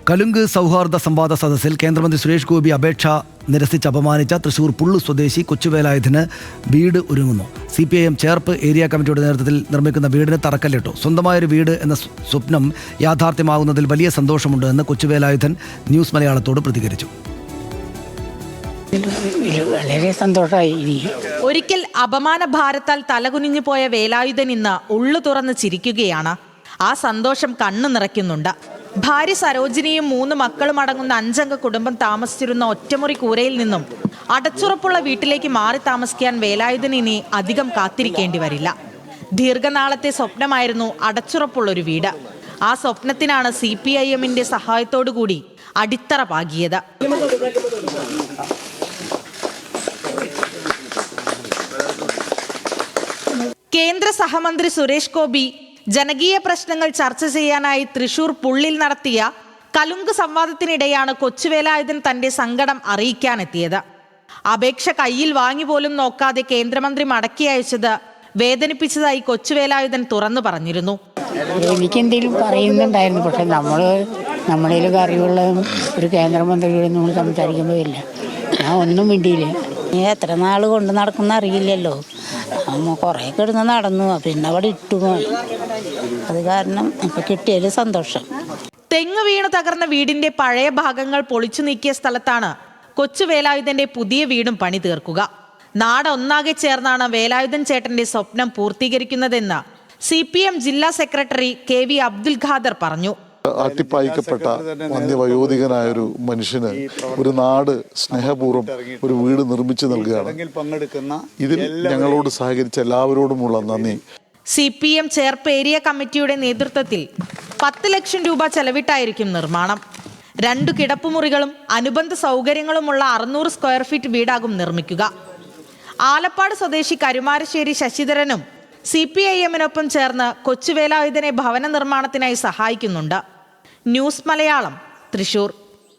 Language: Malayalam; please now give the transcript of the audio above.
കലുങ്ക് സൗഹാർദ്ദ സംവാദ സദസ്സിൽ കേന്ദ്രമന്ത്രി സുരേഷ് ഗോപി അപേക്ഷ നിരസിച്ച് അപമാനിച്ച തൃശൂർ പുള്ളു സ്വദേശി കൊച്ചുവേലായുധന് വീട് ഒരുങ്ങുന്നു. CPIM ചേർപ്പ് ഏരിയ കമ്മിറ്റിയുടെ നേതൃത്വത്തിൽ നിർമ്മിക്കുന്ന വീടിന് തറക്കല്ലിട്ടു. സ്വന്തമായൊരു വീട് എന്ന സ്വപ്നം യാഥാർത്ഥ്യമാകുന്നതിൽ വലിയ സന്തോഷമുണ്ട് എന്ന് കൊച്ചുവേലായുധൻ ന്യൂസ് മലയാളത്തോട് പ്രതികരിച്ചു. വളരെ സന്തോഷമായി. ഒരിക്കൽ അപമാന ഭാരത്താൽ തലകുനിഞ്ഞു പോയ വേലായുധൻ ഇന്ന് ഉള്ളു തുറന്ന് ചിരിക്കുകയാണ്. ആ സന്തോഷം കണ്ണു നിറയ്ക്കുന്നുണ്ട്. ഭാര്യ സരോജിനിയും 3 മക്കളും അടങ്ങുന്ന 5-അംഗ കുടുംബം താമസിച്ചിരുന്ന ഒറ്റമുറി കൂരയിൽ നിന്നും അടച്ചുറപ്പുള്ള വീട്ടിലേക്ക് മാറി താമസിക്കാൻ വേലായുധന് ഇനി അധികം കാത്തിരിക്കേണ്ടി വരില്ല. ദീർഘനാളത്തെ സ്വപ്നമായിരുന്നു അടച്ചുറപ്പുള്ളൊരു വീട്. ആ സ്വപ്നത്തിനാണ് CPIMന്റെ സഹായത്തോടു കൂടി അടിത്തറ പാകിയത്. കേന്ദ്ര സഹമന്ത്രി സുരേഷ് ഗോപി ജനകീയ പ്രശ്നങ്ങൾ ചർച്ച ചെയ്യാനായി തൃശൂർ പുള്ളിൽ നടത്തിയ കലുങ്ക് സംവാദത്തിനിടെയാണ് കൊച്ചുവേലായുധൻ തന്റെ സങ്കടം അറിയിക്കാനെത്തിയത്. അപേക്ഷ കയ്യിൽ വാങ്ങി പോലും നോക്കാതെ കേന്ദ്രമന്ത്രി മടക്കി അയച്ചത് വേദനിപ്പിച്ചതായി കൊച്ചുവേലായുധൻ തുറന്നു പറഞ്ഞിരുന്നു. എനിക്കെന്തെങ്കിലും പറയുന്നുണ്ടായിരുന്നു, പക്ഷെ നമ്മളതിൽ അറിവുള്ള ഒരു കേന്ദ്രമന്ത്രിയോട് നമ്മൾ സംസാരിക്കുമ്പോൾ ഇല്ല. ഞാൻ ഒന്നും മിണ്ടിയില്ല. എത്ര നാൾ കൊണ്ട് നടക്കുന്ന അറിയില്ലല്ലോ. കുറേ കിടന്ന് നടന്നു, പിന്നെ അവിടെ ഇട്ടുപോയി. അത് കാരണം ഇപ്പം കിട്ടിയതിൽ സന്തോഷം. തെങ്ങ് വീണു തകർന്ന വീടിന്റെ പഴയ ഭാഗങ്ങൾ പൊളിച്ചു നീക്കിയ സ്ഥലത്താണ് കൊച്ചുവേലായുധന്റെ പുതിയ വീടും പണി തീർക്കുക. നാടൊന്നാകെ ചേർന്നാണ് വേലായുധൻ ചേട്ടന്റെ സ്വപ്നം പൂർത്തീകരിക്കുന്നതെന്ന് CPM ജില്ലാ സെക്രട്ടറി KV അബ്ദുൽ ഖാദർ പറഞ്ഞു. അട്ടിപ്പായിക്കപ്പെട്ട വന്യവയോധികനായൊരു മനുഷ്യന് ഒരു നാട് സ്നേഹപൂർവ്വം ഒരു വീട് നിർമ്മിച്ചു നൽകുകയാണ്. ഇതിൽ ഞങ്ങളോട് സഹകരിച്ച എല്ലാവരോടുമുള്ള നന്ദി. CPM ചേർപ്പ് ഏരിയ കമ്മിറ്റിയുടെ നേതൃത്വത്തിൽ 10 ലക്ഷം രൂപ ചെലവിട്ടായിരിക്കും നിർമ്മാണം. 2 കിടപ്പുമുറികളും അനുബന്ധ സൗകര്യങ്ങളുമുള്ള 600 സ്ക്വയർ ഫീറ്റ് വീടാകും നിർമ്മിക്കുക. ആലപ്പാട് സ്വദേശി കരുമാരശ്ശേരി ശശിധരനും CPIMനൊപ്പം ചേർന്ന് കൊച്ചുവേലായുധനെ ഭവന നിർമ്മാണത്തിനായി സഹായിക്കുന്നുണ്ട്. ന്യൂസ് മലയാളം, തൃശൂർ.